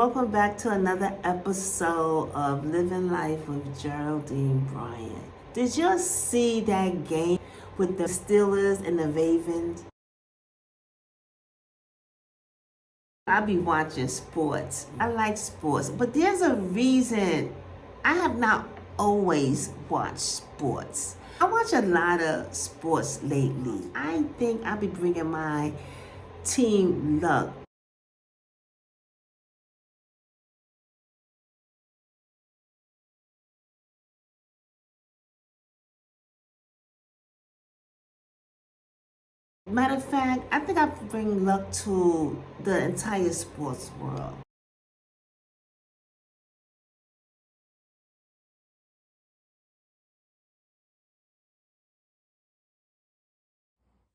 Welcome back to another episode of Living Life with Geraldine Bryant. Did you see that game with the Steelers and the Ravens? I be watching sports. I like sports, but there's a reason I have not always watched sports. I watch a lot of sports lately. I think I'll be bringing my team luck. Matter of fact, I think I bring luck to the entire sports world.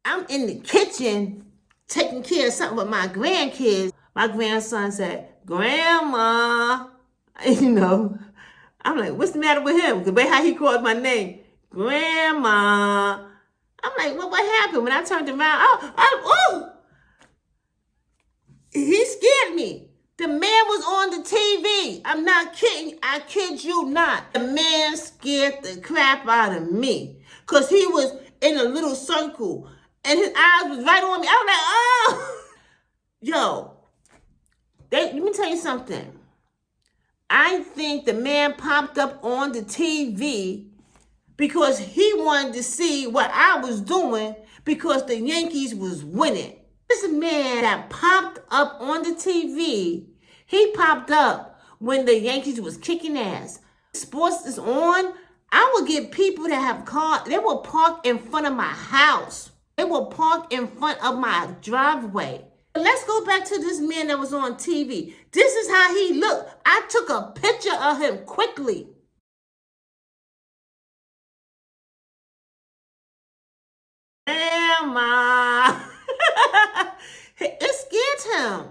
I'm in the kitchen taking care of something with my grandkids. My grandson said, Grandma, you know, I'm like, what's the matter with him? The way how he called my name, Grandma. I'm like, what happened? When I turned around, oh, he scared me. The man was on the TV. I'm not kidding. I kid you not. The man scared the crap out of me because he was in a little circle and his eyes was right on me. I was like, oh. Yo, let me tell you something. I think the man popped up on the TV because he wanted to see what I was doing because the Yankees was winning. This man that popped up on the TV, he popped up when the Yankees was kicking ass. Sports is on. I will get people that have cars, they will park in front of my house. They will park in front of my driveway. Let's go back to this man that was on TV. This is how he looked. I took a picture of him quickly. Grandma. It scared him.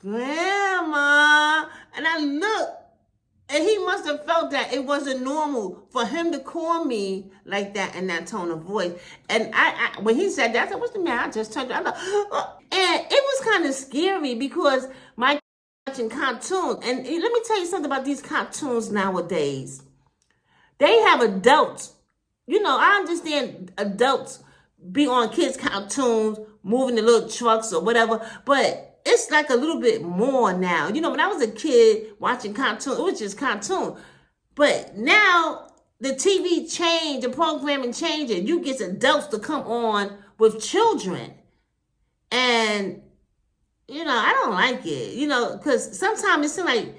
Grandma. And I looked, and he must have felt that it wasn't normal for him to call me like that in that tone of voice. And I when he said that, I said, what's the matter? I just turned around. And it was kind of scary because my watching cartoons. And let me tell you something about these cartoons nowadays. They have adults. You know, I understand adults be on kids' cartoons, moving the little trucks or whatever, but it's like a little bit more now. You know, when I was a kid watching cartoons, it was just cartoon. But now the TV changed, the programming changed, and you get adults to come on with children. And, you know, I don't like it, you know, because sometimes it seems like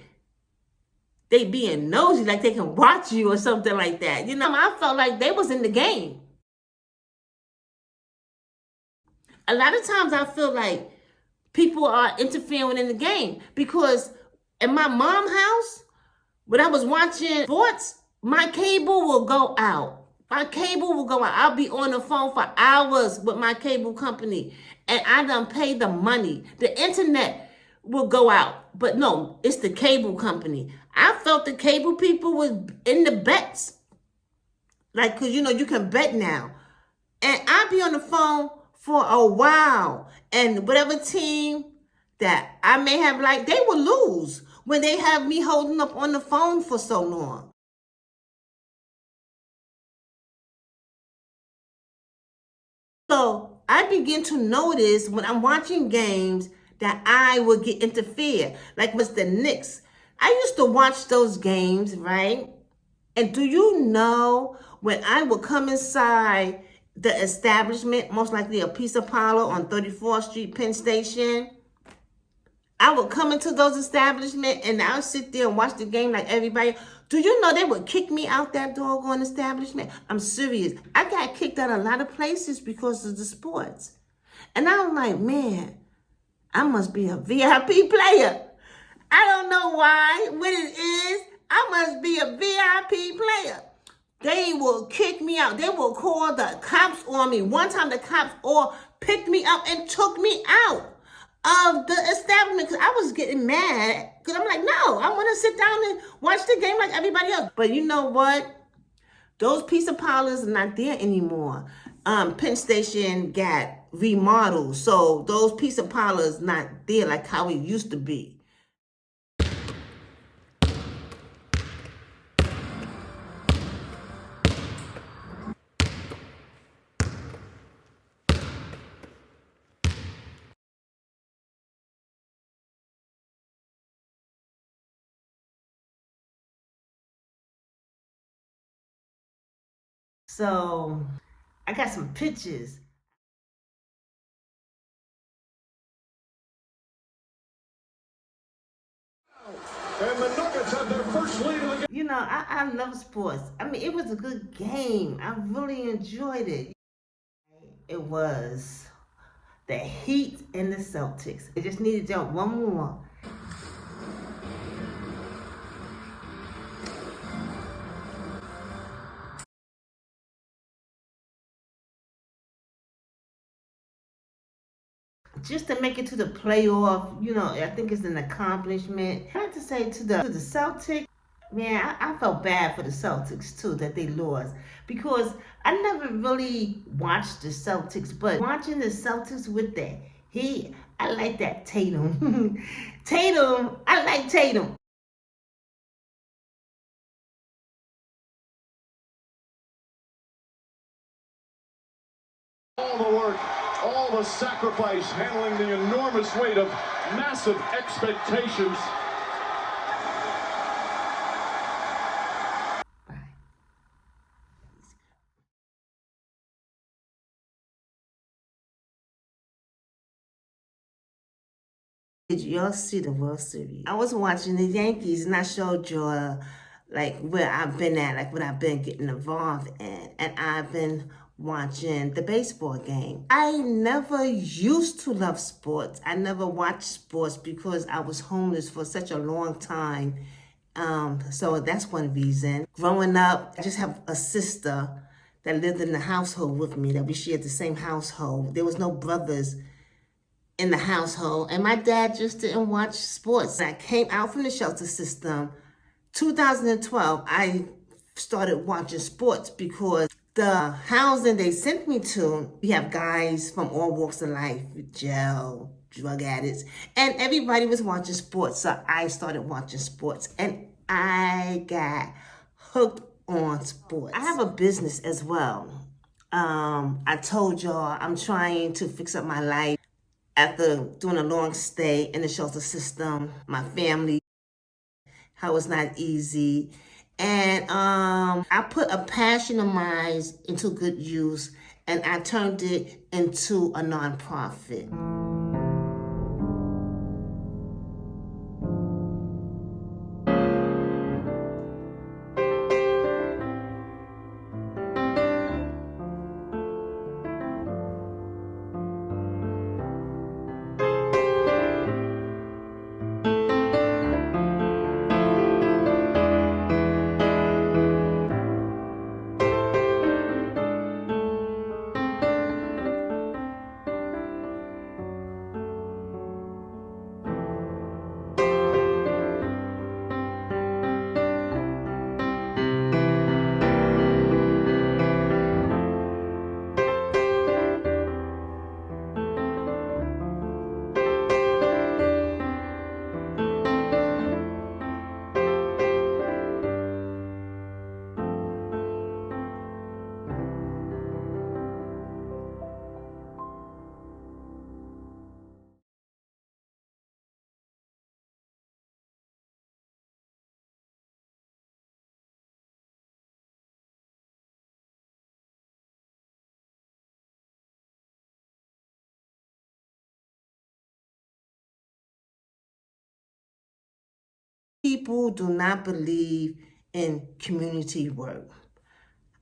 they being nosy, like they can watch you or something like that. You know, I felt like they was in the game. A lot of times I feel like people are interfering in the game because in my mom's house, when I was watching sports, my cable will go out. My cable will go out. I'll be on the phone for hours with my cable company and I done paid the money. The internet will go out. But no, it's the cable company. I felt the cable people was in the bets. Like, because, you know, you can bet now. And I'll be on the phone for a while. And whatever team that I may have liked, they will lose when they have me holding up on the phone for so long. So I begin to notice when I'm watching games that I will get interfered. Like with the Knicks. I used to watch those games, right? And do you know when I would come inside the establishment, most likely a pizza parlor on 34th Street, Penn Station, I would come into those establishments and I would sit there and watch the game like everybody. Do you know they would kick me out that doggone establishment? I'm serious. I got kicked out of a lot of places because of the sports. And I'm like, man, I must be a VIP player. I don't know why, what it is. I must be a VIP player. They will kick me out. They will call the cops on me. One time the cops all picked me up and took me out of the establishment because I was getting mad. Because I'm like, no, I want to sit down and watch the game like everybody else. But you know what? Those pizza parlors are not there anymore. Penn Station got remodeled. So those pizza parlors not there like how it used to be. So I got some pictures. And the Nuggets have their first lead of the game. You know, I love sports. I mean, it was a good game. I really enjoyed it. It was the Heat and the Celtics. It just needed to jump one more. Just to make it to the playoff, you know, I think it's an accomplishment. I have to say to the Celtics, man, I felt bad for the Celtics too that they lost because I never really watched the Celtics, but watching the Celtics with that, I like that Tatum. Tatum, I like Tatum. All the work, all the sacrifice, handling the enormous weight of massive expectations. Did y'all see the World Series? I was watching the Yankees and I showed y'all like where I've been at, like what I've been getting involved in. And I've been watching the baseball game. I never used to love sports. I never watched sports because I was homeless for such a long time. So that's one reason. Growing up, I just have a sister that lived in the household with me, that we shared the same household. There was no brothers in the household, and my dad just didn't watch sports. I came out from the shelter system, 2012, I started watching sports because the housing they sent me to, we have guys from all walks of life, jail, drug addicts, and everybody was watching sports. So I started watching sports and I got hooked on sports. I have a business as well. I told y'all I'm trying to fix up my life after doing a long stay in the shelter system. My family, how it's not easy. And I put a passion of mine into good use and I turned it into a nonprofit. People do not believe in community work.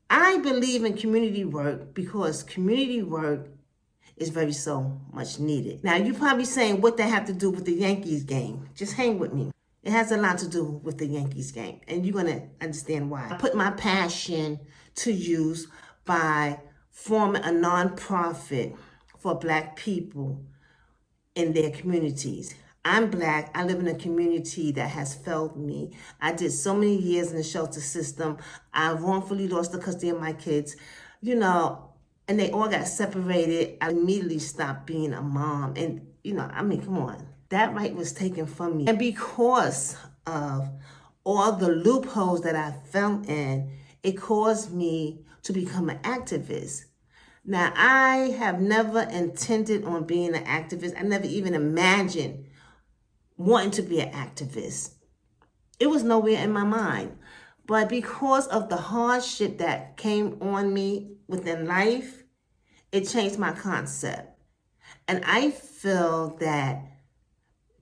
I believe in community work because community work is very so much needed. Now, you're probably saying what that have to do with the Yankees game. Just hang with me. It has a lot to do with the Yankees game, and you're going to understand why. I put my passion to use by forming a nonprofit for Black people in their communities. I'm Black. I live in a community that has failed me. I did so many years in the shelter system. I wrongfully lost the custody of my kids, you know, and they all got separated. I immediately stopped being a mom. And, you know, I mean, come on. That right was taken from me. And because of all the loopholes that I fell in, it caused me to become an activist. Now, I have never intended on being an activist. I never even imagined wanting to be an activist. It was nowhere in my mind. But because of the hardship that came on me within life, it changed my concept. And I feel that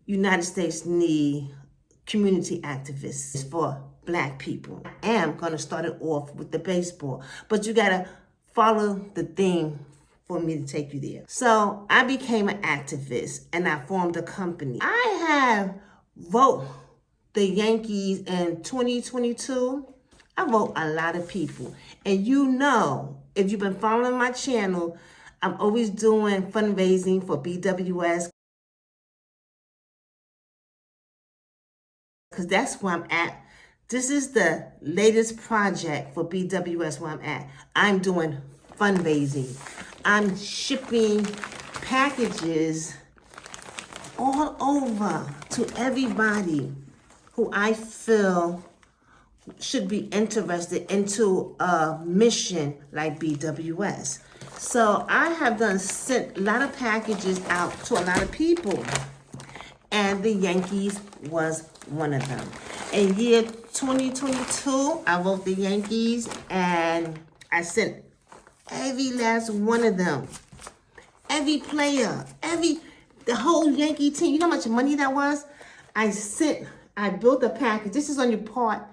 United States need community activists for Black people. I am going to start it off with the baseball, but you got to follow the theme for me to take you there. So I became an activist and I formed a company. I have voted the Yankees in 2022. I vote a lot of people. And you know, if you've been following my channel, I'm always doing fundraising for BWS, because that's where I'm at. This is the latest project for BWS where I'm at. I'm doing fundraising. I'm shipping packages all over to everybody who I feel should be interested into a mission like BWS. So I have sent a lot of packages out to a lot of people, and the Yankees was one of them. In year 2022, I wrote the Yankees, and I sent every last one of them, every player, the whole Yankee team. You know how much money that was? I built a package. This is on your part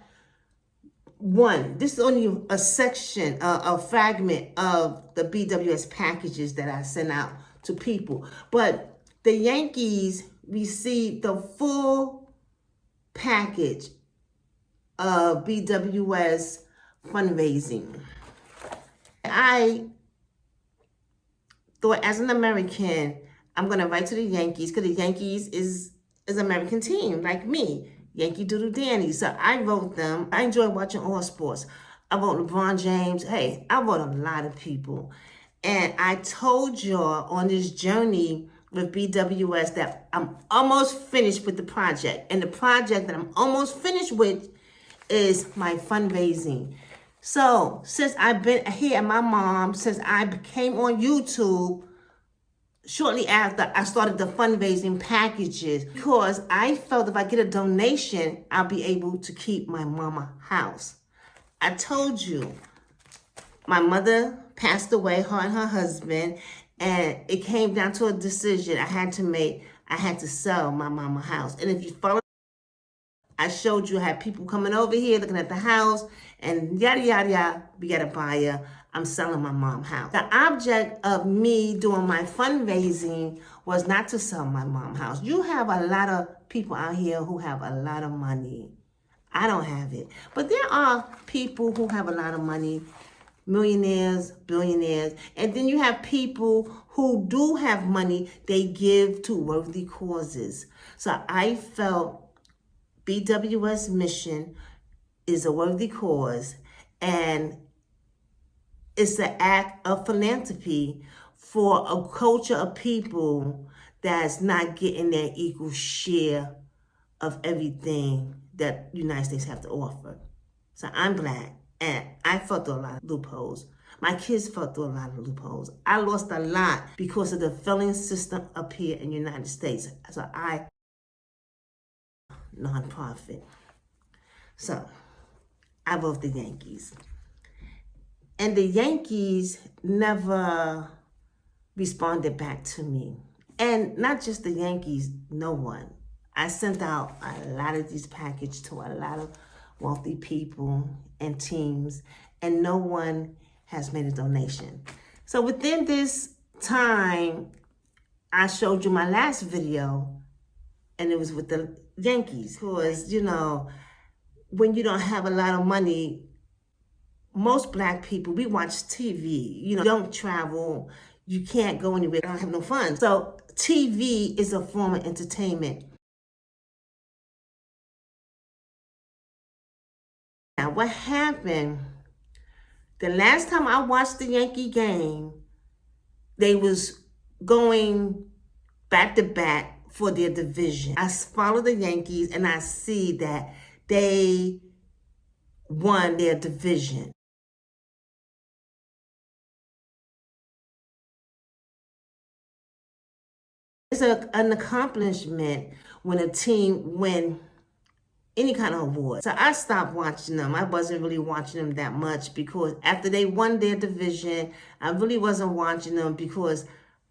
one. This is only a section, a fragment of the BWS packages that I sent out to people. But the Yankees received the full package of BWS fundraising. I thought, as an American, I'm going to write to the Yankees, because the Yankees is an American team like me. Yankee Doodle Danny. So I wrote them. I enjoy watching all sports. I wrote LeBron James. Hey, I wrote a lot of people. And I told y'all on this journey with BWS that I'm almost finished with the project. And the project that I'm almost finished with is my fundraising. So since I've been here at my mom, since I came on YouTube, shortly after, I started the fundraising packages, because I felt if I get a donation, I'll be able to keep my mama house. I told you, my mother passed away, her and her husband, and it came down to a decision I had to make. I had to sell my mama house. And if you follow, I showed you I had people coming over here looking at the house and yada, yada, yada. We got a buyer. I'm selling my mom's house. The object of me doing my fundraising was not to sell my mom's house. You have a lot of people out here who have a lot of money. I don't have it. But there are people who have a lot of money, millionaires, billionaires. And then you have people who do have money, they give to worthy causes. So I felt BWS mission is a worthy cause, and it's an act of philanthropy for a culture of people that's not getting their equal share of everything that the United States have to offer. So I'm Black, and I fought through a lot of loopholes. My kids fought through a lot of loopholes. I lost a lot because of the filling system up here in the United States. So I nonprofit. So I vote the Yankees. And the Yankees never responded back to me. And not just the Yankees, no one. I sent out a lot of these packages to a lot of wealthy people and teams, and no one has made a donation. So within this time, I showed you my last video, and it was with the Yankees. Because, you know, when you don't have a lot of money, most Black people, we watch TV. You know, don't travel, you can't go anywhere, don't have no fun. So TV is a form of entertainment. Now, what happened, the last time I watched the Yankee game, they was going back to back for their division. I follow the Yankees and I see that they won their division. It's an accomplishment when a team win any kind of award. So I stopped watching them. I wasn't really watching them that much because after they won their division, I really wasn't watching them because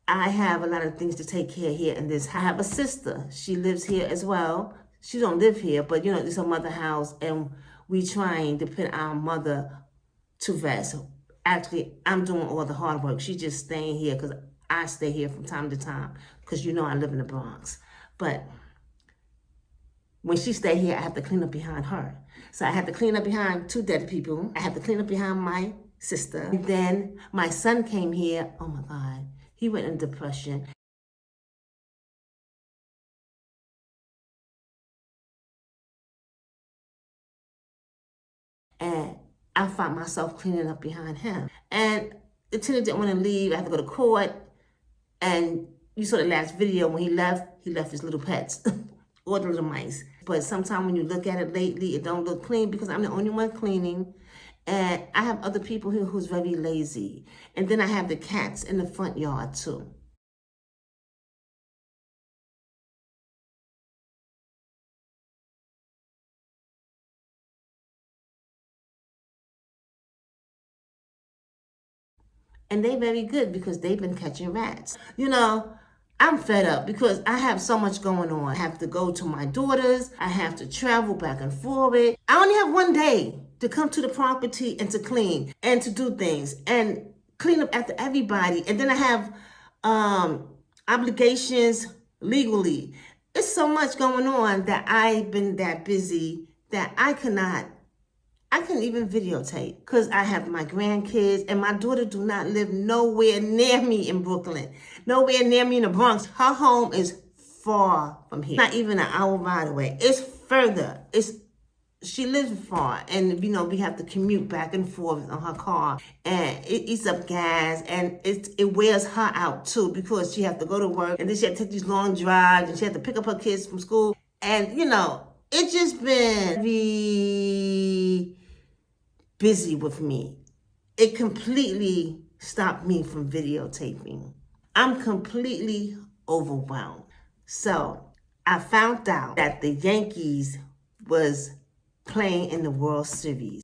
I have a lot of things to take care of here in this. I have a sister. She lives here as well. She don't live here, but you know, it's her mother's house, and we trying to put our mother to rest. Actually, I'm doing all the hard work. She's just staying here because I stay here from time to time because you know I live in the Bronx. But when she stay here, I have to clean up behind her. So I had to clean up behind 2 dead people. I had to clean up behind my sister. And then my son came here. Oh my God. He went in depression. And I found myself cleaning up behind him. And the tenant didn't want to leave. I had to go to court. And you saw the last video when he left his little pets, or the little mice. But sometimes when you look at it lately, it don't look clean because I'm the only one cleaning. And I have other people here who's very lazy. And then I have the cats in the front yard too. And they very good because they've been catching rats. You know, I'm fed up because I have so much going on. I have to go to my daughter's. I have to travel back and forth. I only have 1 day to come to the property and to clean and to do things and clean up after everybody. And then I have obligations legally. It's so much going on that I've been that busy that I couldn't even videotape because I have my grandkids and my daughter do not live nowhere near me in Brooklyn, nowhere near me in the Bronx. Her home is far from here, not even an hour ride away. It's further. She lives far, and you know we have to commute back and forth on her car, and it eats up gas, and it wears her out too because she has to go to work, and then she has to take these long drives, and she has to pick up her kids from school, and you know it's just been very busy with me. It completely stopped me from videotaping. I'm completely overwhelmed. So I found out that the Yankees was playing in the World Series.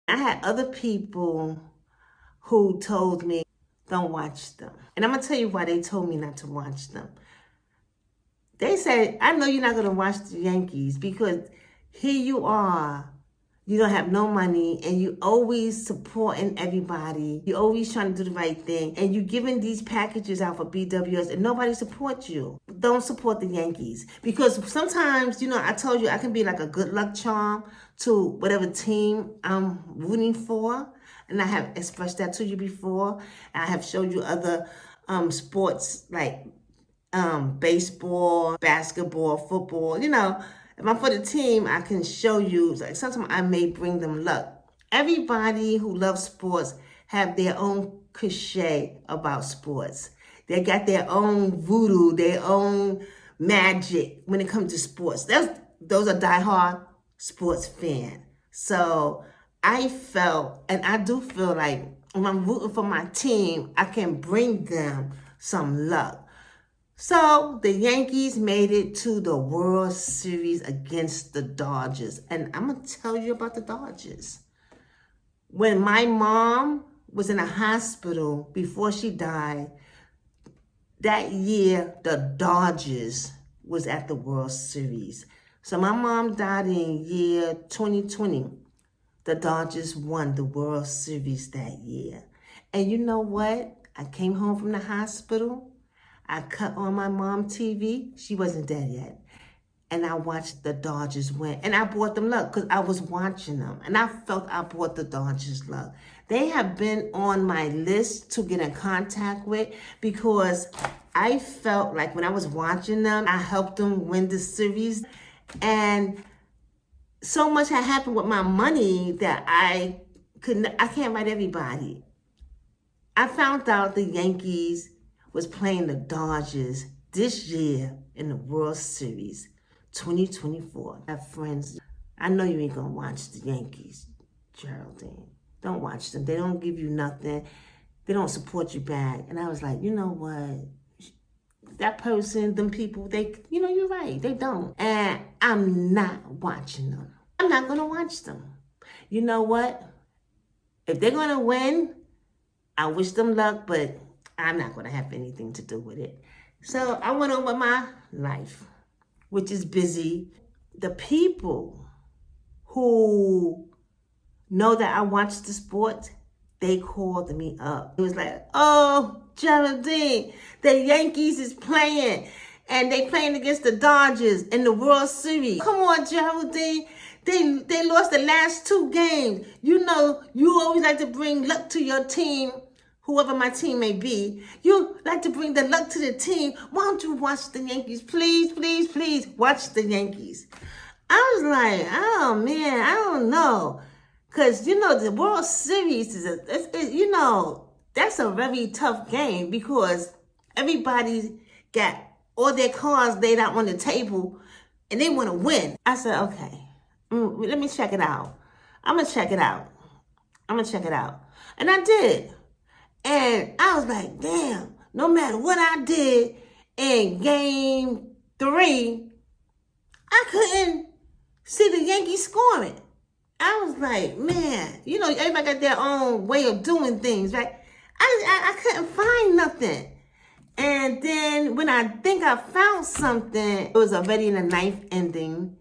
I had other people who told me, don't watch them. And I'm going to tell you why they told me not to watch them. They said, I know you're not going to watch the Yankees because here you are. You don't have no money and you always supporting everybody. You're always trying to do the right thing. And you're giving these packages out for BWS and nobody supports you. Don't support the Yankees. Because sometimes, you know, I told you I can be like a good luck charm to whatever team I'm rooting for. And I have expressed that to you before. I have showed you other sports like baseball, basketball, football, you know. If I'm for the team, I can show you, like sometimes I may bring them luck. Everybody who loves sports have their own cliche about sports. They got their own voodoo, their own magic when it comes to sports. Those are diehard sports fans. So I felt, and I do feel like when I'm rooting for my team, I can bring them some luck. So the Yankees made it to the World Series against the Dodgers. And I'm going to tell you about the Dodgers. When my mom was in a hospital before she died, that year the Dodgers was at the World Series. So my mom died in year 2020. The Dodgers won the World Series that year. And you know what? I came home from the hospital. I cut on my mom's TV. She wasn't dead yet. And I watched the Dodgers win. And I brought them luck because I was watching them. And I felt I brought the Dodgers luck. They have been on my list to get in contact with because I felt like when I was watching them, I helped them win the series. And so much had happened with my money that I can't write everybody. I found out the Yankees was playing the Dodgers this year in the World Series 2024. I have friends. I know you ain't gonna watch the Yankees, Geraldine. Don't watch them. They don't give you nothing. They don't support you back. And I was like, you know what? that person, them people, you're right, they don't. And I'm not watching them. I'm not going to watch them. You know what? If they're going to win, I wish them luck, but I'm not going to have anything to do with it. So I went on with my life, which is busy. The people who know that I watch the sport, they called me up. It was like, oh, Geraldine, the Yankees is playing, and they playing against the Dodgers in the World Series. Come on, Geraldine. They lost the last 2 games. You know, you always like to bring luck to your team, whoever my team may be. You like to bring the luck to the team. Why don't you watch the Yankees? Please, please, please watch the Yankees. I was like, oh, man, I don't know. Because, the World Series that's a very tough game because everybody's got all their cards laid out on the table and they want to win. I said, okay, let me check it out. I'm going to check it out. And I did. And I was like, damn, no matter what I did in game 3, I couldn't see the Yankees scoring. I was like, man, everybody got their own way of doing things, right? I couldn't find nothing. And then when I think I found something, it was already in the 9th inning.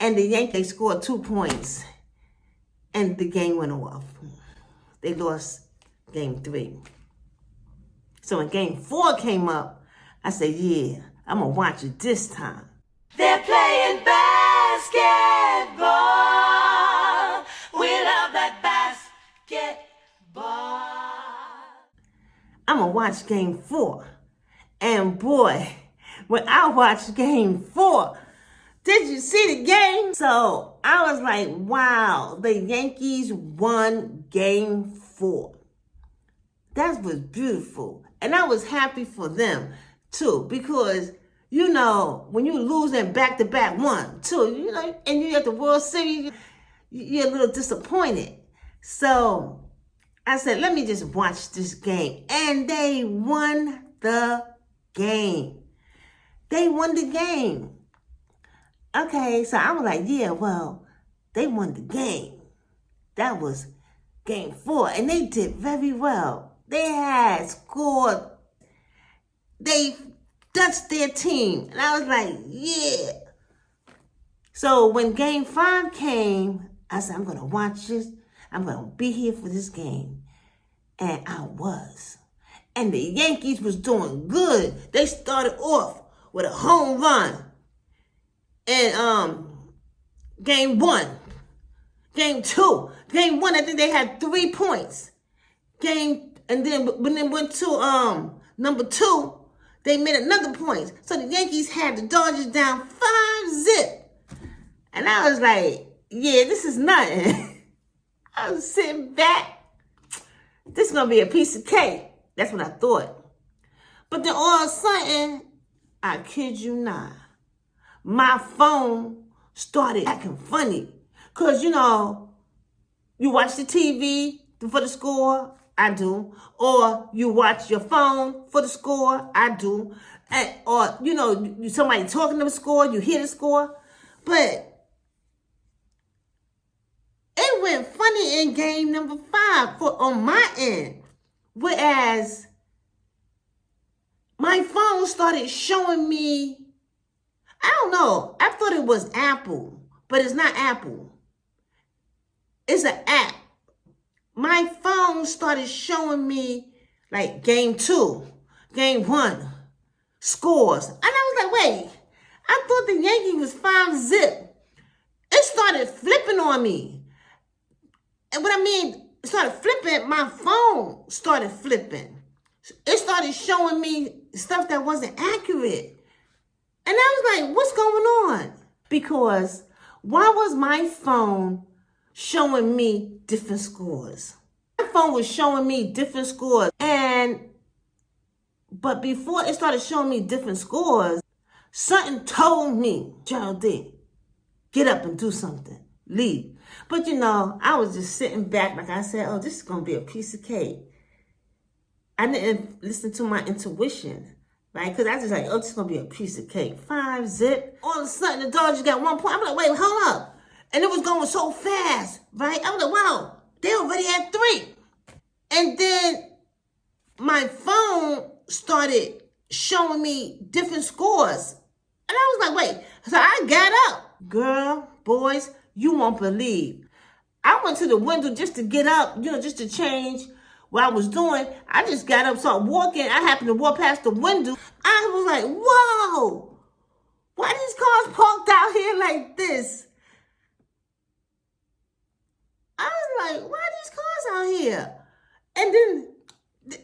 And the Yankees scored 2 points. And the game went off. They lost game 3. So when game 4 came up, I said, yeah, I'm going to watch it this time. They're playing basketball. We love that basketball. I'm going to watch game 4. And boy, when I watched game 4, did you see the game? So I was like, wow, the Yankees won game 4. That was beautiful. And I was happy for them too, because when you losing back-to-back 1, 2, and you're at the World Series, you're a little disappointed. So I said, let me just watch this game. And they won the game. They won the game. Okay, so I was like, yeah, well, they won the game. That was game 4, and they did very well. They had scored. They touched their team. And I was like, yeah. So when game 5 came, I said, I'm going to watch this. I'm going to be here for this game. And I was. And the Yankees was doing good. They started off with a home run. And game 1. Game 2. Game 1, I think they had 3 points. And then when they went to number 2, they made another point. So the Yankees had the Dodgers down 5-0. And I was like, yeah, this is nothing. I was sitting back. This is going to be a piece of cake. That's what I thought. But then all of a sudden, I kid you not, my phone started acting funny. Because, you watch the TV for the score. I do. Or you watch your phone for the score. I do. Or, somebody talking to the score. You hear the score. But it went funny in game number 5 on my end. Whereas my phone started showing me, I don't know. I thought it was Apple. But it's not Apple. It's an app. My phone started showing me like game 2, game 1, scores. And I was like, wait, I thought the Yankees was 5-0. It started flipping on me. And what I mean, it started flipping, my phone started flipping. It started showing me stuff that wasn't accurate. And I was like, what's going on? Because why was my phone showing me different scores? My phone was showing me different scores. But before it started showing me different scores, something told me, Geraldine, get up and do something. Leave. But I was just sitting back, like I said, oh, this is going to be a piece of cake. I didn't listen to my intuition, right? Because I just like, oh, this is going to be a piece of cake. 5 zip. All of a sudden, the Dodgers got 1 point. I'm like, wait, hold up. And it was going so fast, right? I was like, wow, they already had 3. And then my phone started showing me different scores. And I was like, wait. So I got up. Girl, boys, you won't believe. I went to the window just to get up, just to change what I was doing. I just got up, started walking. I happened to walk past the window. I was like, whoa, why these cars parked out here like this? I was like, why are these cars out here? And then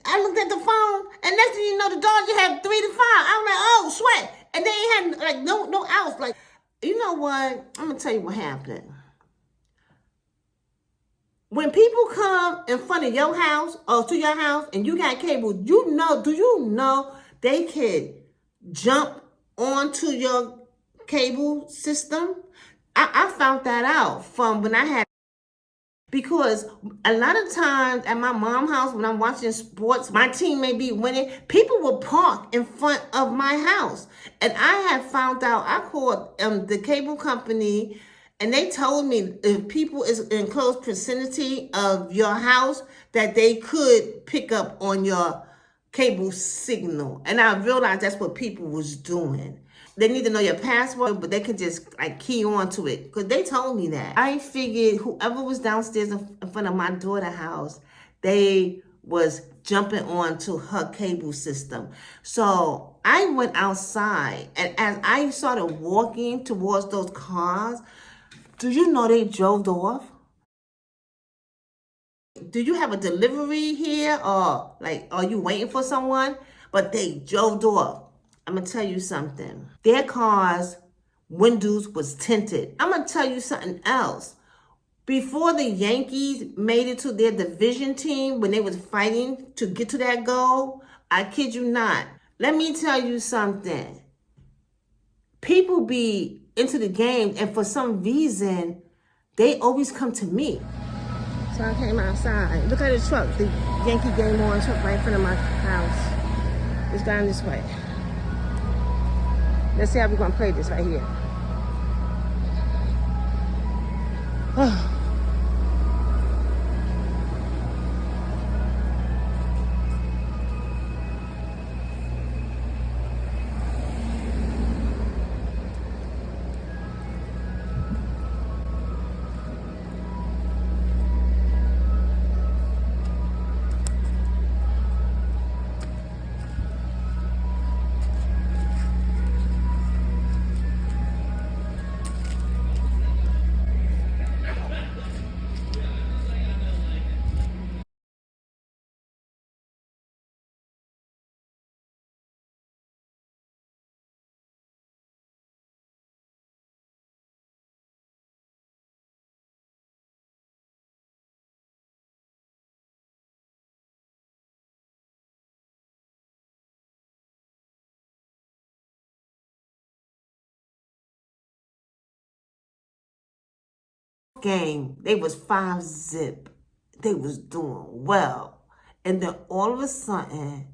I looked at the phone, and next thing you know, the Dodgers had 3-5. I was like, oh, sweat. And they ain't had like no outs. Like, you know what? I'm gonna tell you what happened. When people come in front of your house or to your house and you got cable, do you know they can jump onto your cable system? I found that out from when I had, because a lot of times at my mom's house when I'm watching sports, my team may be winning, people will park in front of my house. And I have found out, I called the cable company, and they told me if people is in close vicinity of your house, that they could pick up on your cable signal. And I realized that's what people was doing. They need to know your password, but they could just like key on to it. Because they told me that. I figured whoever was downstairs in front of my daughter's house, they was jumping on to her cable system. So I went outside, and as I started walking towards those cars, do you know they drove off? Do you have a delivery here, or like, are you waiting for someone? But they drove off. I'm going to tell you something. Their cars' windows was tinted. I'm going to tell you something else. Before the Yankees made it to their division team, when they was fighting to get to that goal, I kid you not. Let me tell you something. People be into the game, and for some reason, they always come to me. So I came outside. Look at the truck, the Yankee game on truck right in front of my house. It's down this way. Let's see how we're going to play this right here. Game, they was 5 zip. They was doing well. And then all of a sudden,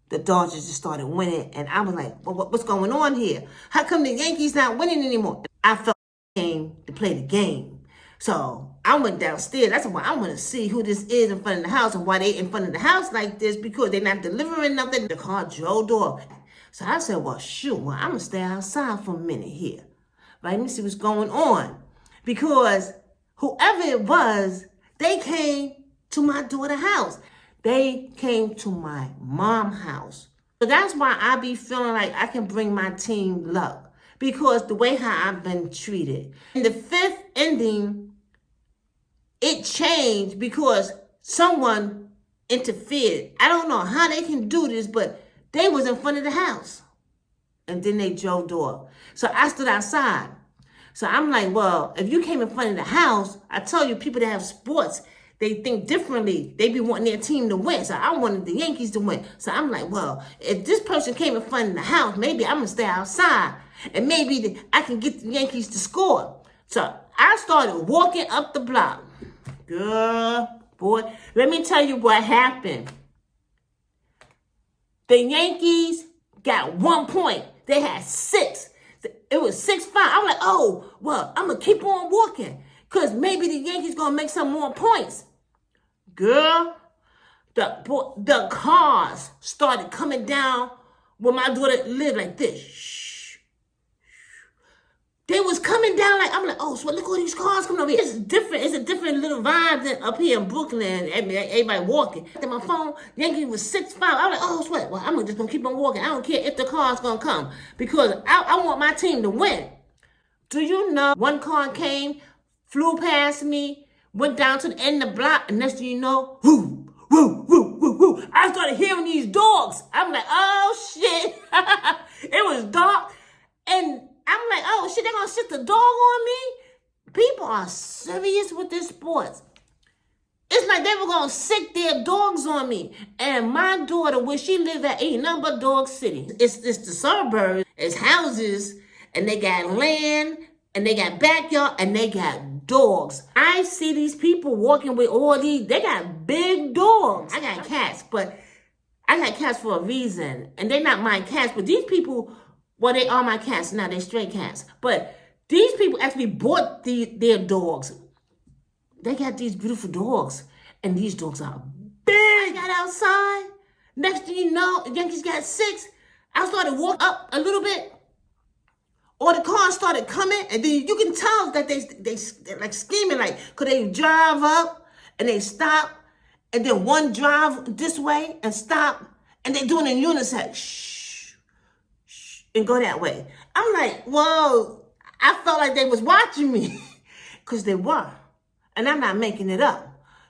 the Dodgers just started winning. And I was like, well, what's going on here? How come the Yankees not winning anymore? I felt came to play the game. So I went downstairs. That's why I want to see who this is in front of the house and why they in front of the house like this, because they're not delivering nothing. The car drove off. So I said, well, shoot, I'm going to stay outside for a minute here. Right? Let me see what's going on. Because whoever it was, they came to my daughter's house. They came to my mom's house. So that's why I be feeling like I can bring my team luck. Because the way how I've been treated. In the 5th inning, it changed because someone interfered. I don't know how they can do this, but they was in front of the house. And then they drove off. So I stood outside. So I'm like, well, if you came in front of the house, I tell you, people that have sports, they think differently. They be wanting their team to win. So I wanted the Yankees to win. So I'm like, well, if this person came in front of the house, maybe I'm going to stay outside. And maybe I can get the Yankees to score. So I started walking up the block. Girl, boy, let me tell you what happened. The Yankees got 1 point. They had 6. It was 6-5. I'm like, oh, well, I'm going to keep on walking because maybe the Yankees going to make some more points. Girl, the cars started coming down where my daughter lived like this. Shh. They was coming down like, I'm like, oh, so look at all these cars coming over here. It's different. It's a different little vibe than up here in Brooklyn. Everybody walking. Then my phone, Yankee was 6-5. I'm like, oh, sweat. Well, I'm just going to keep on walking. I don't care if the car's going to come because I want my team to win. Do you know one car came, flew past me, went down to the end of the block, and next thing you know, whoo, whoo, whoo, whoo, whoo. I started hearing these dogs. I'm like, oh, shit. It was dark, and I'm like, oh, shit, they're going to sit the dog on me? People are serious with this sports. It's like they were going to sick their dogs on me. And my daughter, where she lives at, ain't nothing but Dog City. It's the suburbs, it's houses, and they got land, and they got backyard, and they got dogs. I see these people walking with all these, they got big dogs. I got cats, but I got cats for a reason. And they're not my cats, but these people, well, they are my cats now, they're stray cats. But these people actually bought their dogs. They got these beautiful dogs, and these dogs are big. I got outside. Next thing you know, the Yankees got 6. I started walking up a little bit. Or the cars started coming, and then you can tell that they're like scheming, like, could they drive up and they stop, and then one drive this way and stop, and they doing in unison, shh, shh, and go that way. I'm like, whoa, I felt like they was watching me, because they were, and I'm not making it up.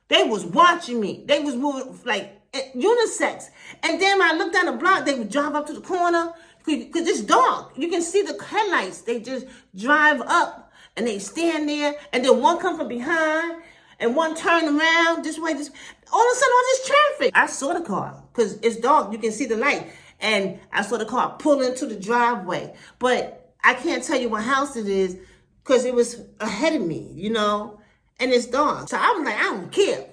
They was watching me. They was moving like unisex, and then when I looked down the block, they would drive up to the corner, because it's dark. You can see the headlights. They just drive up and they stand there. And then one come from behind and one turn around this way. All of a sudden, all this traffic. I saw the car because it's dark. You can see the light. And I saw the car pull into the driveway. But I can't tell you what house it is because it was ahead of me, you know. And it's dark. So I was like, I don't care.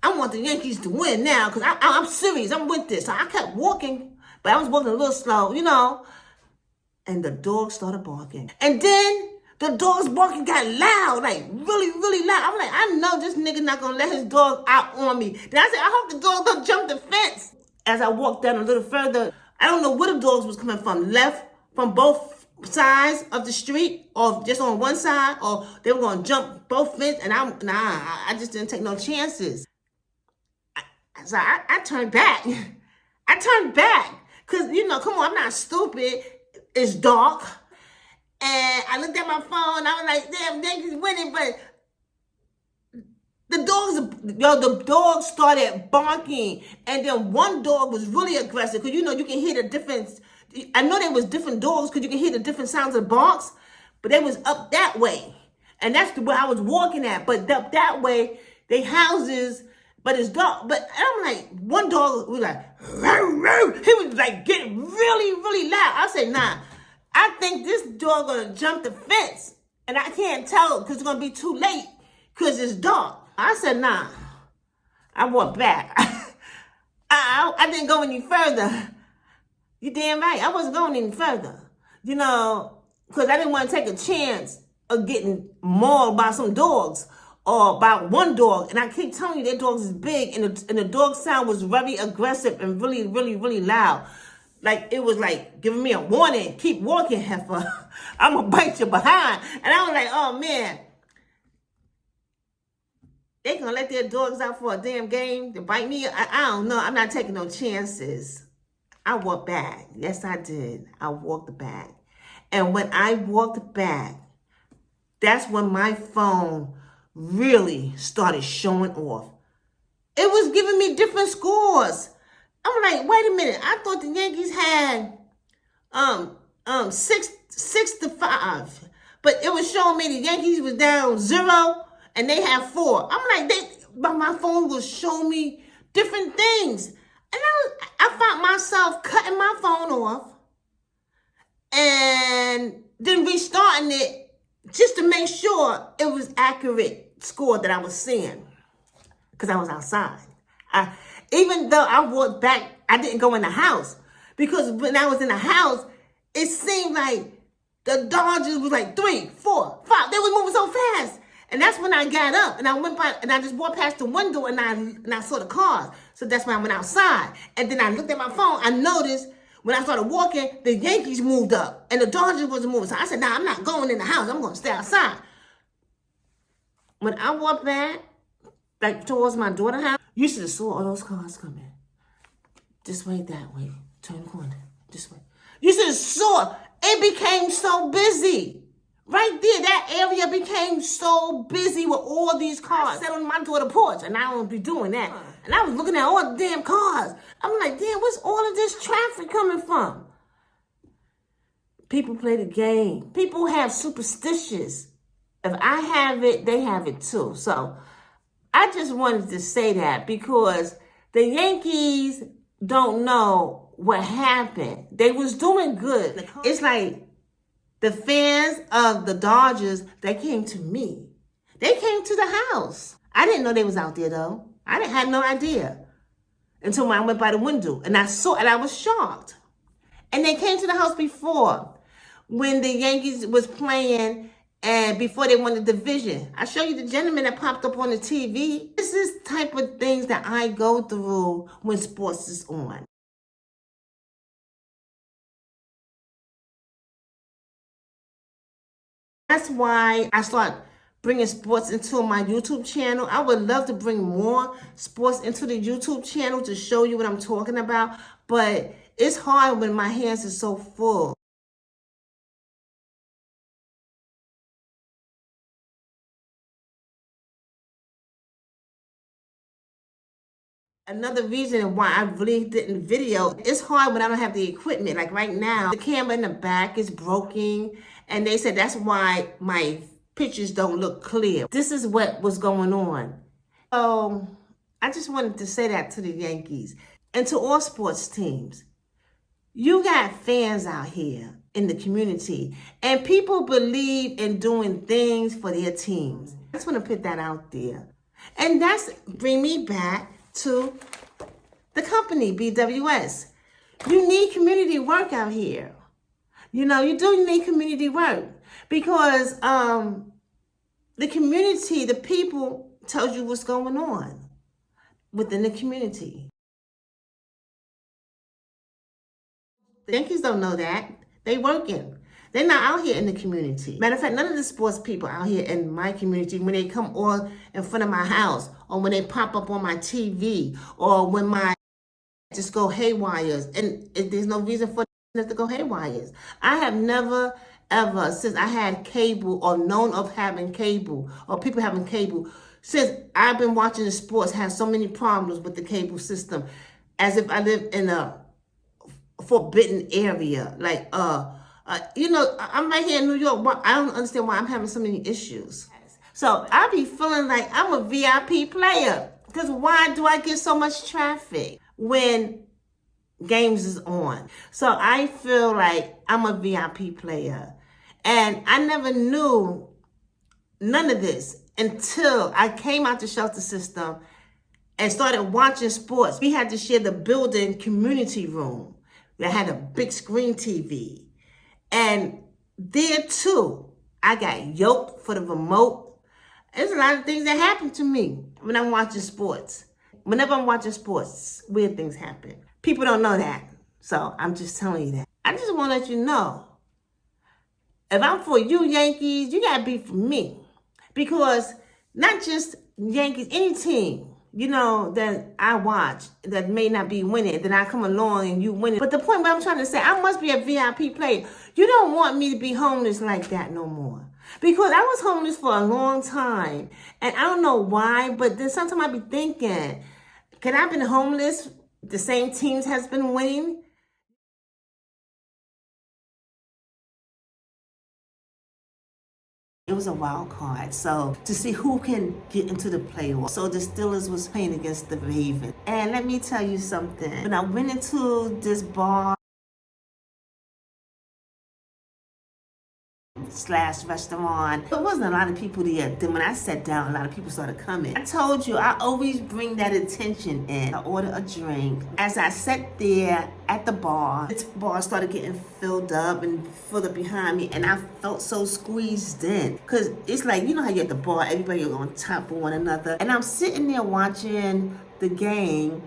I want the Yankees to win now because I'm serious. I'm with this. So I kept walking. But I was walking a little slow, you know. And the dog started barking. And then the dog's barking got loud, like really, really loud. I'm like, I know this nigga not going to let his dog out on me. Then I said, I hope the dog don't jump the fence. As I walked down a little further, I don't know where the dogs was coming from. Left, from both sides of the street, or just on one side, or they were going to jump both fences. And I just didn't take no chances. So I turned back. I turned back. Because, you know, come on, I'm not stupid. It's dark. And I looked at my phone. I was like, damn, Yankees winning. But the dogs started barking. And then one dog was really aggressive. Because, you know, you can hear the difference. I know there was different dogs because you can hear the different sounds of barks. But they was up that way. And that's the way I was walking at. But up that way, they houses... But it's dark. But I'm like, one dog was like, row, row. He was like getting really, really loud. I said, nah, I think this dog gonna jump the fence. And I can't tell because it's gonna be too late because it's dark. I said, nah. I walked back. I didn't go any further. You damn right. I wasn't going any further. You know, because I didn't want to take a chance of getting mauled by some dogs. Or about one dog, and I keep telling you, that dog is big, and the dog sound was very aggressive and really, really, really loud. Like, it was like giving me a warning, keep walking, heifer. I'm gonna bite you behind. And I was like, oh man, they gonna let their dogs out for a damn game to bite me? I don't know, I'm not taking no chances. I walked back, yes I did, I walked back. And when I walked back, that's when my phone really started showing off. It was giving me different scores. I'm like, wait a minute. I thought the Yankees had 6-5, but it was showing me the Yankees was down 0 and they had 4. I'm like, but my phone was showing me different things, and I found myself cutting my phone off and then restarting it just to make sure it was accurate score that I was seeing, because I was outside. Even though I walked back, I didn't go in the house Because when I was in the house, it seemed like the Dodgers was like 3, 4, 5. They was moving so fast. And that's when I got up and I went by and I just walked past the window and I saw the cars. So that's when I went outside. And then I looked at my phone. I noticed when I started walking, the Yankees moved up and the Dodgers wasn't moving. So I said, nah, I'm not going in the house. I'm going to stay outside. When I walked back, like towards my daughter's house, you should have saw all those cars coming. This way, that way. Turn the corner. This way. You should have saw. It became so busy. Right there, that area became so busy with all these cars. I sat on my daughter's porch, and I don't be doing that. And I was looking at all the damn cars. I'm like, damn, where's all of this traffic coming from? People play the game. People have superstitions. If I have it, they have it too. So I just wanted to say that because the Yankees don't know what happened. They was doing good. It's like the fans of the Dodgers, they came to me. They came to the house. I didn't know they was out there though. I had no idea until when I went by the window and I saw and I was shocked. And they came to the house before when the Yankees was playing and before they won the division. I show you the gentleman that popped up on the TV. This is type of things that I go through when sports is on. That's why I start bringing sports into my YouTube channel. I would love to bring more sports into the YouTube channel to show you what I'm talking about, but it's hard when my hands are so full. Another reason why I really didn't video, it's hard when I don't have the equipment. Like right now, the camera in the back is broken, and they said that's why my pictures don't look clear. This is what was going on. So I just wanted to say that to the Yankees and to all sports teams. You got fans out here in the community, and people believe in doing things for their teams. I just want to put that out there. And that's bring me back to the company, BWS. You need community work out here. You know, you do need community work because the community, the people tells you what's going on within the community. The Yankees don't know that. They working. They're not out here in the community. Matter of fact, none of the sports people out here in my community, when they come on in front of my house, or when they pop up on my TV, or when my just go haywires, and there's no reason for them to go haywires. I have never, ever, since I had cable or known of having cable, or people having cable, since I've been watching the sports, had so many problems with the cable system, as if I live in a forbidden area, like you know, I'm right here in New York. I don't understand why I'm having so many issues. So I be feeling like I'm a VIP player. Because why do I get so much traffic when games is on? So I feel like I'm a VIP player. And I never knew none of this until I came out the shelter system and started watching sports. We had to share the building community room that had a big screen TV. And there too, I got yoked for the remote. There's a lot of things that happen to me when I'm watching sports. Whenever I'm watching sports, weird things happen. People don't know that. So I'm just telling you that. I just want to let you know, if I'm for you Yankees, you got to be for me. Because not just Yankees, any team, you know, that I watch that may not be winning, then I come along and you win it. But the point what I'm trying to say, I must be a VIP player. You don't want me to be homeless like that no more. Because I was homeless for a long time. And I don't know why, but then sometimes I be thinking, can I have been homeless? The same teams has been winning? It was a wild card, so to see who can get into the playoffs. So the Steelers was playing against the Ravens. And let me tell you something. When I went into this bar, slash restaurant. There wasn't a lot of people there. Then when I sat down, a lot of people started coming. I told you, I always bring that attention in. I order a drink. As I sat there at the bar started getting filled up behind me, and I felt so squeezed in. Cause it's like, you know how you're at the bar, everybody is on top of one another. And I'm sitting there watching the game,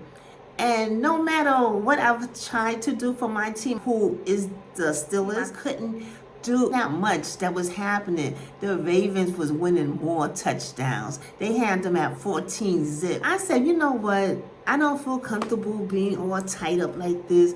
and no matter what I've tried to do for my team, who is the Steelers, I couldn't do that much that was happening. The Ravens was winning more touchdowns. They had them at 14 zip. I said, you know what? I don't feel comfortable being all tied up like this.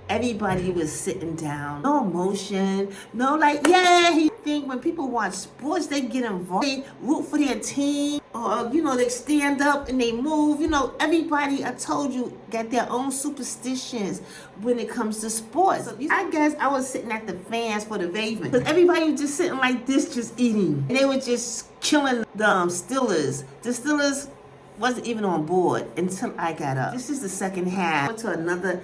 Everybody was sitting down. No emotion. No like, yeah. I think when people watch sports, they get involved. They root for their team. Or, you know, they stand up and they move. You know, everybody, I told you, got their own superstitions when it comes to sports. So I guess I was sitting at the fans for the Ravens. Because everybody was just sitting like this, just eating. And they were just killing the Steelers. The Steelers wasn't even on board until I got up. This is the second half. I went to another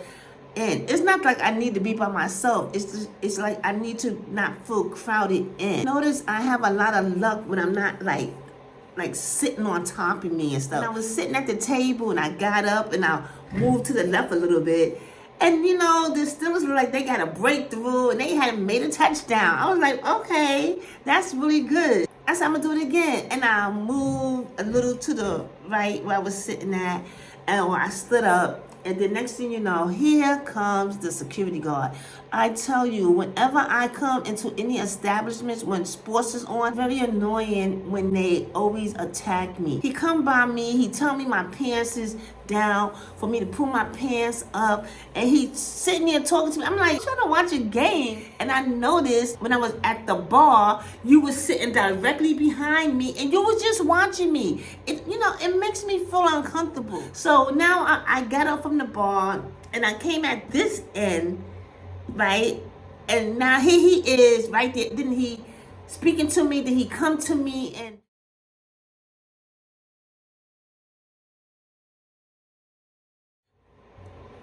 end. It's not like I need to be by myself. It's like I need to not feel crowded in. Notice I have a lot of luck when I'm not like sitting on top of me and stuff. And I was sitting at the table and I got up and I moved to the left a little bit. And you know, the Steelers were like they got a breakthrough and they had made a touchdown. I was like, okay, that's really good. I said, I'm gonna do it again. And I moved a little to the right where I was sitting at, and I stood up. And the next thing you know, here comes the security guard. I tell you, whenever I come into any establishments when sports is on, very annoying when they always attack me. He come by me, he tell me my pants is down for me to pull my pants up, and he sitting there talking to me. I'm like, I'm trying to watch a game. And I noticed when I was at the bar, you was sitting directly behind me and you was just watching me. It makes me feel uncomfortable. So now I got up from the bar and I came at this end, right? And now here he is right there. Didn't he speaking to me? Did he come to me and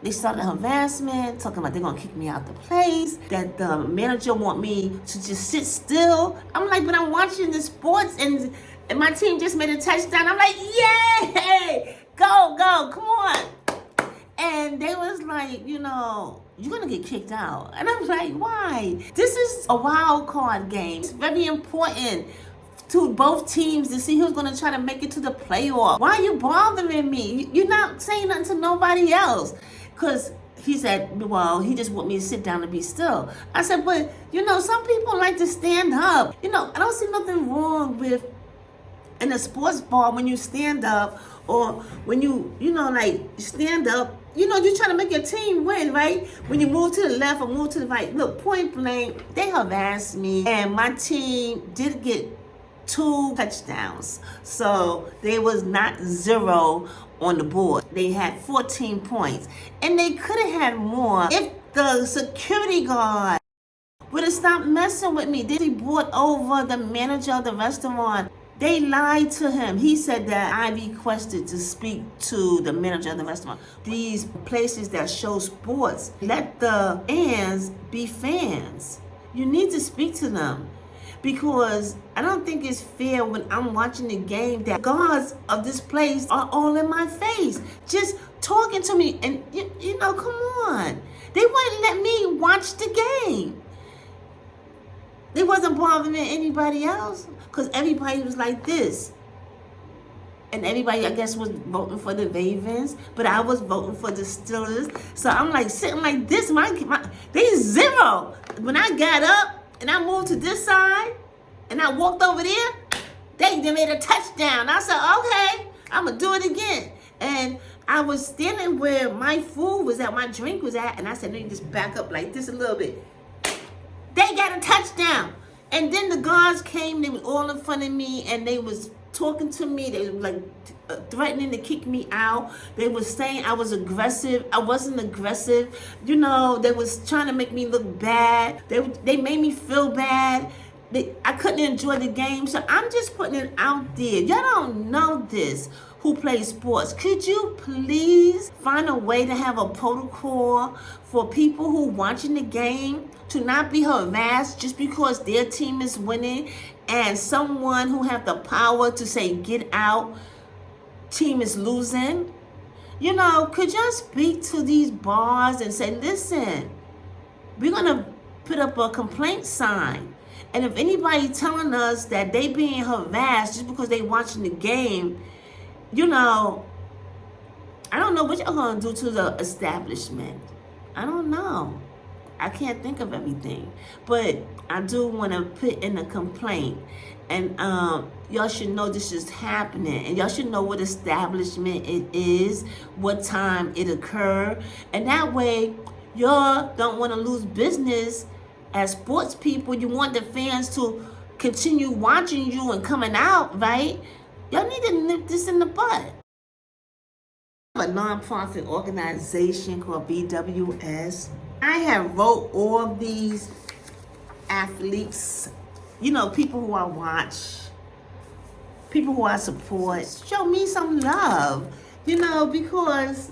they started harassment, talking about they're gonna kick me out the place, that the manager want me to just sit still. I'm like, but I'm watching the sports and my team just made a touchdown. I'm like, yay! Go, come on. And they was like, you're gonna get kicked out. And I was like, why? This is a wild card game. It's very important to both teams to see who's gonna try to make it to the playoff. Why are you bothering me? You're not saying nothing to nobody else. Because he said, well, he just want me to sit down and be still. I said, but, some people like to stand up. I don't see nothing wrong with in a sports bar when you stand up or when you stand up. You're trying to make your team win, right? When you move to the left or move to the right. Look, point blank, they harassed me. And my team did get 2 touchdowns. So they was not 0 on the board. They had 14 points. And they could have had more if the security guard would have stopped messing with me. They brought over the manager of the restaurant. They lied to him. He said that I requested to speak to the manager of the restaurant. These places that show sports, let the fans be fans. You need to speak to them. Because I don't think it's fair when I'm watching the game that guards of this place are all in my face, just talking to me. And, come on. They wouldn't let me watch the game. They wasn't bothering anybody else because everybody was like this. And everybody, I guess, was voting for the Ravens, but I was voting for the Steelers. So I'm like sitting like this. They 0. When I got up, and I moved to this side, and I walked over there, they made a touchdown. I said, okay, I'm going to do it again. And I was standing where my food was at, my drink was at, and I said, let me just back up like this a little bit. They got a touchdown. And then the guards came, they were all in front of me, and they was talking to me. They were like threatening to kick me out. They were saying I was aggressive. I wasn't aggressive. They was trying to make me look bad. They made me feel bad. I couldn't enjoy the game. So I'm just putting it out there. Y'all don't know this who plays sports. Could you please find a way to have a protocol for people who watching the game to not be harassed just because their team is winning and someone who have the power to say, get out, team is losing? You know, could y'all speak to these bars and say, listen, we're going to put up a complaint sign. And if anybody telling us that they being harassed just because they watching the game, you know, I don't know what y'all going to do to the establishment. I don't know. I can't think of everything. But I do want to put in a complaint. And y'all should know this is happening. And y'all should know what establishment it is, what time it occurred. And that way, y'all don't want to lose business as sports people. You want the fans to continue watching you and coming out, right? Y'all need to nip this in the bud. A nonprofit organization called BWS. I have wrote all these athletes, you know, people who I watch, people who I support. Show me some love, you know, because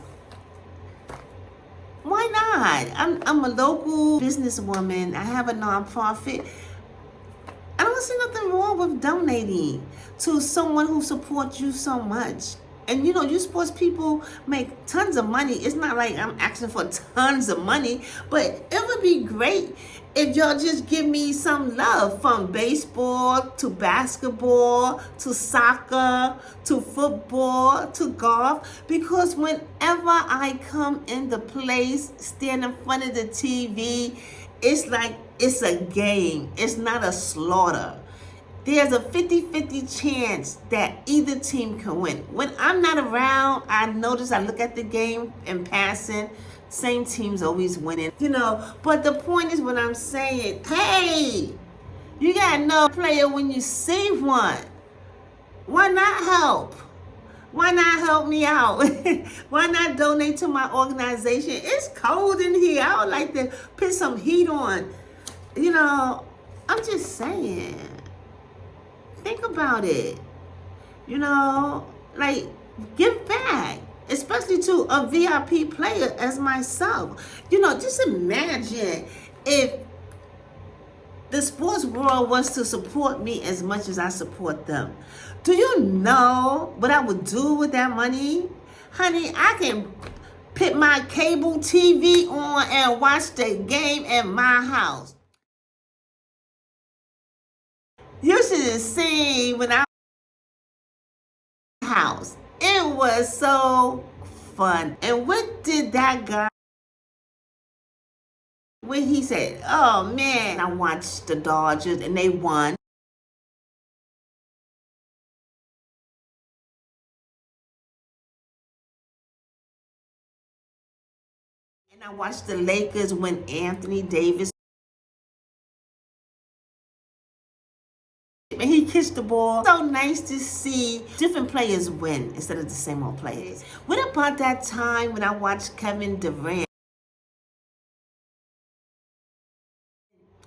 why not? I'm a local businesswoman. I have a nonprofit. I don't see nothing wrong with donating to someone who supports you so much. And you know, you sports people make tons of money. It's not like I'm asking for tons of money, but it would be great if y'all just give me some love, from baseball to basketball to soccer to football to golf. Because whenever I come in the place, stand in front of the TV, it's like it's a game. It's not a slaughter. There's a 50-50 chance that either team can win. When I'm not around, I notice, I look at the game in passing, same team's always winning, you know. But the point is, what I'm saying, hey, you gotta know a player when you see one. Why not help? Why not help me out? Why not donate to my organization? It's cold in here. I would like to put some heat on. You know, I'm just saying. Think about it. You know, like, give back, especially to a VIP player as myself. You know, just imagine if the sports world was to support me as much as I support them. Do you know what I would do with that money? Honey, I can put my cable TV on and watch the game in my house. You should have seen when I was in the house. It was so fun. And what did that guy, when he said, oh man, I watched the Dodgers and they won. And I watched the Lakers when Anthony Davis, and he kissed the ball. So nice to see different players win instead of the same old players. What about that time when I watched Kevin Durant?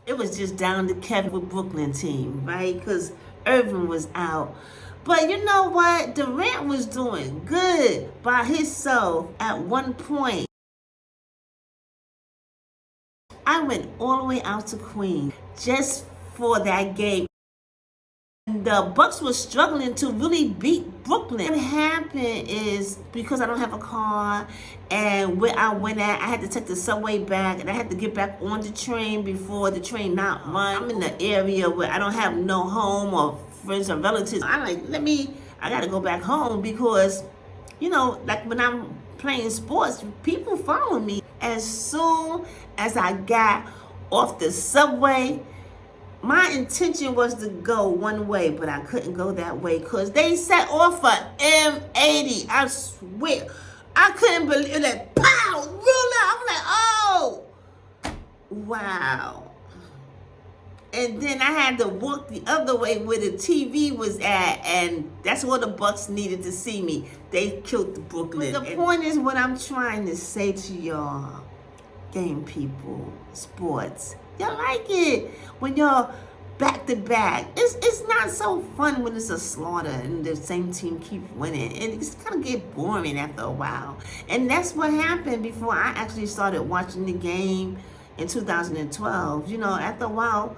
It was just down to Kevin with Brooklyn team, right? Because Irving was out. But you know what? Durant was doing good by himself at one point. I went all the way out to Queens just for that game. The Bucks were struggling to really beat Brooklyn. What happened is, because I don't have a car, and where I went at, I had to take the subway back, and I had to get back on the train before the train not run. I'm in the area where I don't have no home or friends or relatives. I'm like, I gotta go back home, because, you know, like when I'm playing sports, people follow me. As soon as I got off the subway, my intention was to go one way, but I couldn't go that way because they set off a M80. I swear. I couldn't believe that. Pow! Ruler! I'm like, oh! Wow. And then I had to walk the other way where the TV was at, and that's where the Bucks needed to see me. They killed the Brooklyn. But the point is, what I'm trying to say to y'all, game people, sports, y'all like it when y'all back to back. It's not so fun when it's a slaughter and the same team keep winning, and it's kind of get boring after a while. And that's what happened before I actually started watching the game. in 2012. After a while,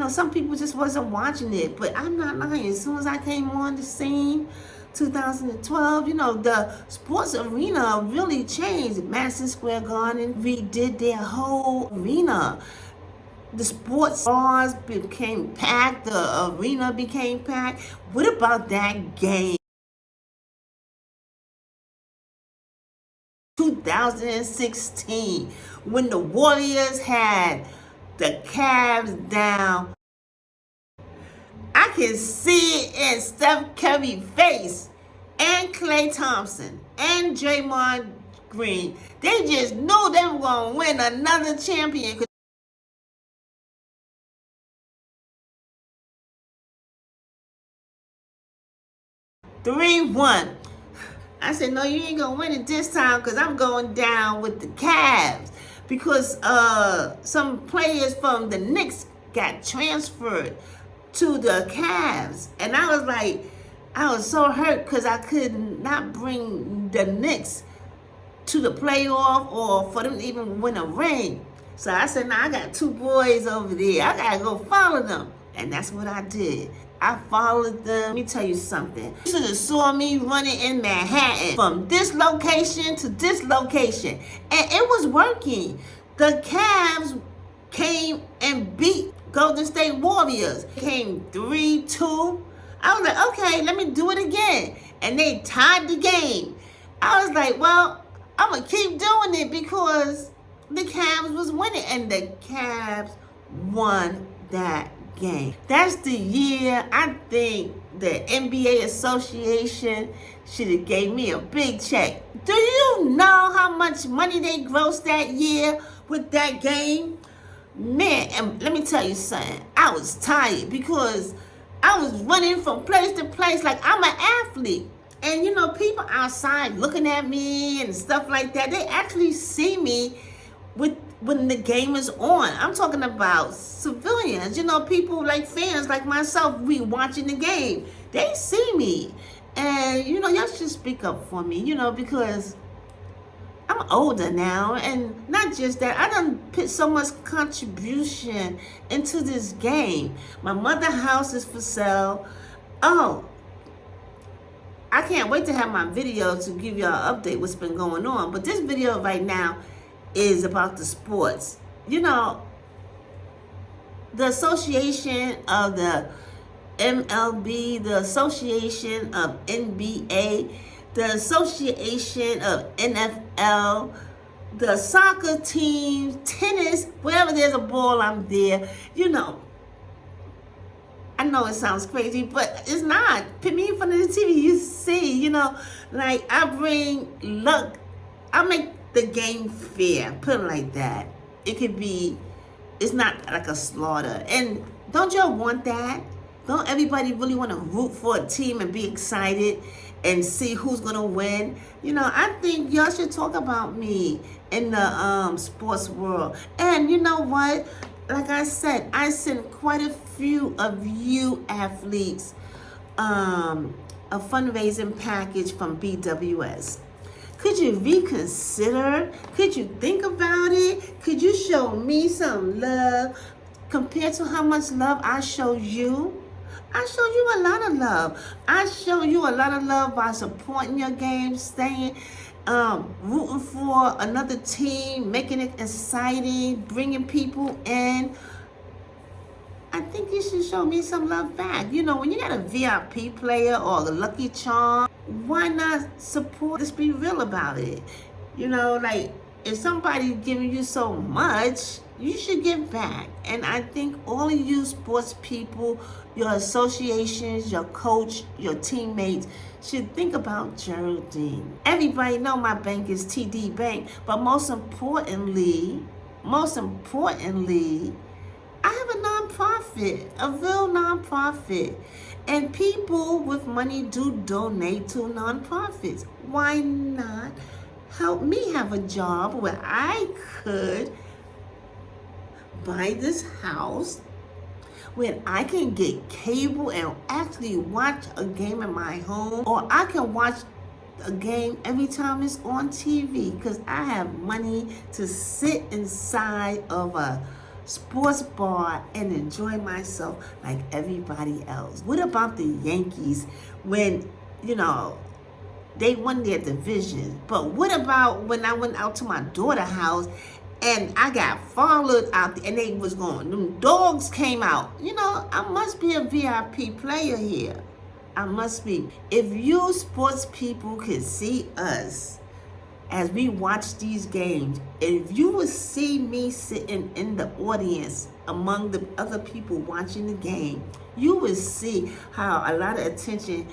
some people just wasn't watching it. But I'm not lying. As soon as I came on the scene, 2012, the sports arena really changed. Madison Square Garden redid their whole arena. The sports bars became packed. The arena became packed. What about that game? 2016, when the Warriors had the Cavs down. I can see it in Steph Curry's face and Klay Thompson and Draymond Green. They just knew they were going to win another championship. 3-1. I said, no, you ain't going to win it this time because I'm going down with the Cavs. Because some players from the Knicks got transferred to the Cavs. And I was so hurt because I could not bring the Knicks to the playoff or for them to even win a ring. So I said, I got two boys over there. I got to go follow them. And that's what I did. I followed them. Let me tell you something. You should have saw me running in Manhattan from this location to this location. And it was working. The Cavs came and beat Golden State Warriors. Came 3-2. I was like, okay, let me do it again. And they tied the game. I was like, well, I'm going to keep doing it because the Cavs was winning. And the Cavs won that game. That's the year I think the NBA Association should have gave me a big check. Do you know how much money they grossed that year with that game? Man, and let me tell you something. I was tired because I was running from place to place like I'm an athlete. And people outside looking at me and stuff like that, they actually see me when the game is on. I'm talking about civilians, people like fans like myself, we watching the game. They see me. And, y'all should speak up for me, because I'm older now. And not just that, I done put so much contribution into this game. My mother's house is for sale. Oh, I can't wait to have my video to give y'all an update what's been going on. But this video right now is about the sports. The association of the MLB, the association of NBA, the association of NFL, the soccer teams, tennis, wherever there's a ball, I'm there. I know it sounds crazy, but it's not. Put me in front of the TV, you see, I bring luck. I make the game fair, put it like that. It's not like a slaughter. And don't y'all want that? Don't everybody really want to root for a team and be excited and see who's going to win? I think y'all should talk about me in the sports world. And you know what? Like I said, I sent quite a few of you athletes a fundraising package from BWS. Could you reconsider? Could you think about it? Could you show me some love compared to how much love I show you? I show you a lot of love. I show you a lot of love by supporting your game, staying, rooting for another team, making it exciting, bringing people in. I think you should show me some love back. When you got a VIP player or a Lucky Charm, why not support? Let's be real about it. If somebody's giving you so much, you should give back. And I think all of you sports people, your associations, your coach, your teammates should think about Geraldine. Everybody know my bank is TD Bank, but most importantly, I have a nonprofit, a real nonprofit. And people with money do donate to nonprofits. Why not help me have a job where I could buy this house, where I can get cable and actually watch a game in my home, or I can watch a game every time it's on TV because I have money to sit inside of a sports bar and enjoy myself like everybody else. What about the Yankees when, they won their division? But what about when I went out to my daughter's house and I got followed out there and they was going, them dogs came out. I must be a VIP player here. I must be. If you sports people could see us as we watch these games, if you would see me sitting in the audience among the other people watching the game, you would see how a lot of attention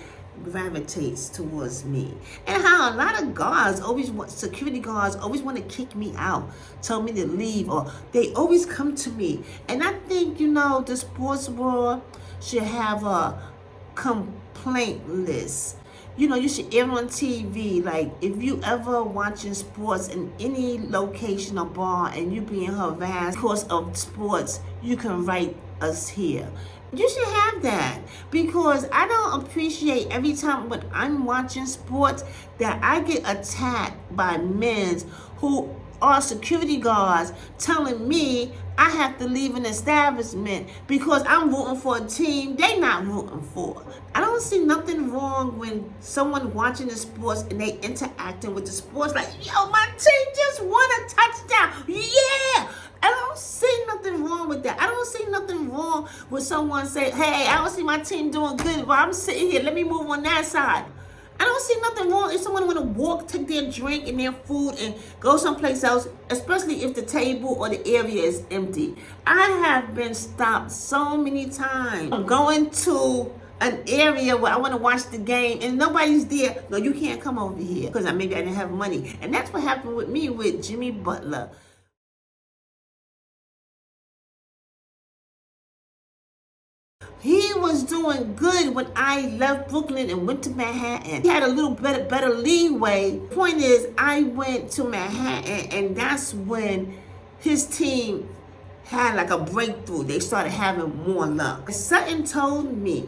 gravitates towards me, and how a lot of guards security guards always want to kick me out, tell me to leave, or they always come to me. And I think the sports world should have a complaint list. You should air on TV, like if you ever watching sports in any location or bar and you being harassed because of sports, you can write us here. You should have that, because I don't appreciate every time when I'm watching sports that I get attacked by men who are security guards telling me I have to leave an establishment because I'm rooting for a team they not rooting for. I don't see nothing wrong when someone watching the sports and they interacting with the sports like, yo, my team just won a touchdown. Yeah. I don't see nothing wrong with that. I don't see nothing wrong with someone say, hey, I don't see my team doing good, but I'm sitting here. Let me move on that side. I don't see nothing wrong if someone want to walk, take their drink and their food and go someplace else, especially if the table or the area is empty. I have been stopped so many times. I'm going to an area where I want to watch the game and nobody's there. No, you can't come over here because maybe I didn't have money. And that's what happened with me with Jimmy Butler. He was doing good when I left Brooklyn and went to Manhattan. He had a little better leeway. Point is, I went to Manhattan and that's when his team had like a breakthrough. They started having more luck. Sutton told me,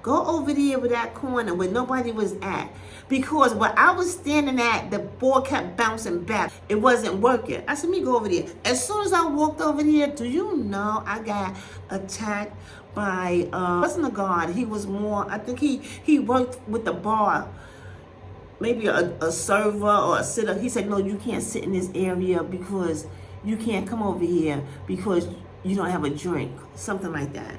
go over there with that corner where nobody was at. Because where I was standing at, the ball kept bouncing back. It wasn't working. I said, let me go over there. As soon as I walked over there, do you know I got attacked by, wasn't a guard. He was more, I think he worked with the bar. Maybe a server or a sitter. He said, no, you can't sit in this area because you can't come over here because you don't have a drink. Something like that.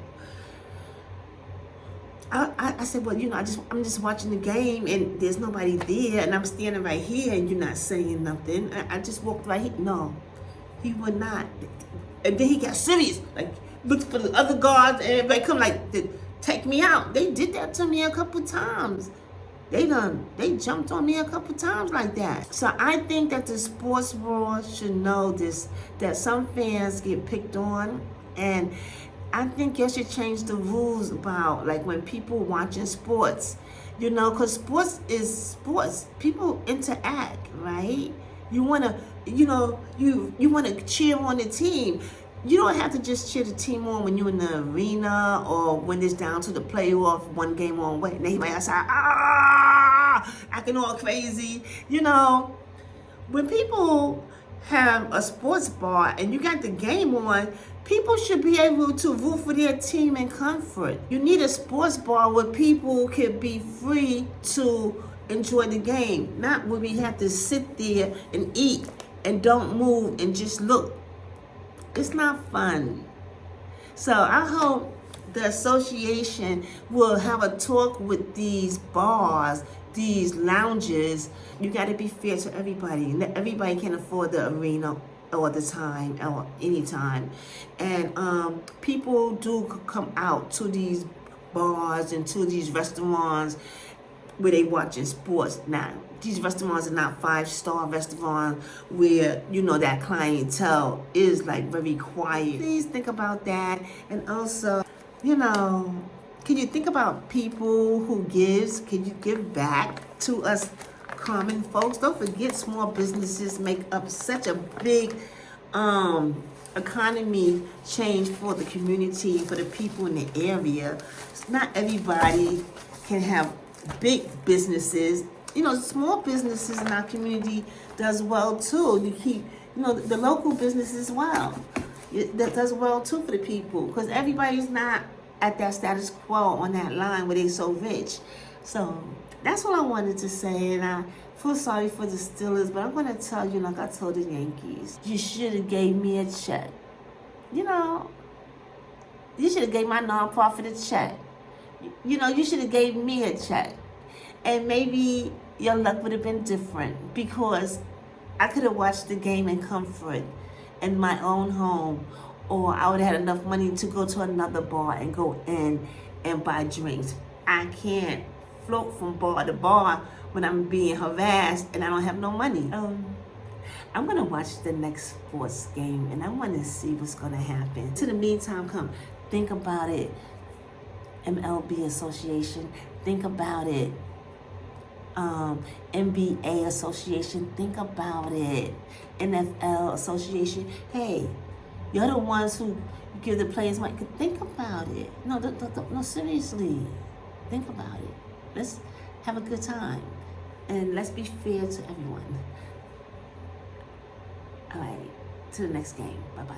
I said, well, I'm just watching the game and there's nobody there and I'm standing right here and you're not saying nothing. I just walked right here. No, he would not. And then he got serious, like looked for the other guards and everybody come like to take me out. They did that to me a couple times. They jumped on me a couple times like that. So I think that the sports world should know this, that some fans get picked on, and I think you should change the rules about like when people watching sports, because sports is sports. People interact, right? You wanna, you wanna cheer on the team. You don't have to just cheer the team on when you're in the arena or when it's down to the playoff, one game on way. And everybody outside, acting all crazy. When people have a sports bar and you got the game on, people should be able to root for their team in comfort. You need a sports bar where people can be free to enjoy the game, not where we have to sit there and eat and don't move and just look. It's not fun. So I hope the association will have a talk with these bars, these lounges. You got to be fair to everybody. Everybody can afford the arena all the time or anytime. And people do come out to these bars and to these restaurants where they watching sports. Now, these restaurants are not 5-star restaurants where, that clientele is like very quiet. Please think about that. And also, can you think about people who gives? Can you give back to us common folks? Don't forget, small businesses make up such a big economy change for the community, for the people in the area. Not everybody can have big businesses. small businesses in our community does well too. You keep, the local business as well. That does well too for the people, because everybody's not at that status quo on that line where they so rich. So that's what I wanted to say, and I feel sorry for the Steelers, but I'm going to tell you, like I told the Yankees, you should have gave me a check. You should have gave my nonprofit a check. You should have gave me a check. And maybe your luck would have been different, because I could have watched the game in comfort in my own home, or I would have had enough money to go to another bar and go in and buy drinks. I can't float from bar to bar when I'm being harassed and I don't have no money. I'm gonna watch the next sports game, and I want to see what's gonna happen. To the meantime, think about it. MLB Association, think about it. NBA Association, think about it. NFL Association, hey, you're the ones who give the players money. Think about it. No, seriously, think about it. Let's have a good time, and let's be fair to everyone. All right, to the next game. Bye-bye.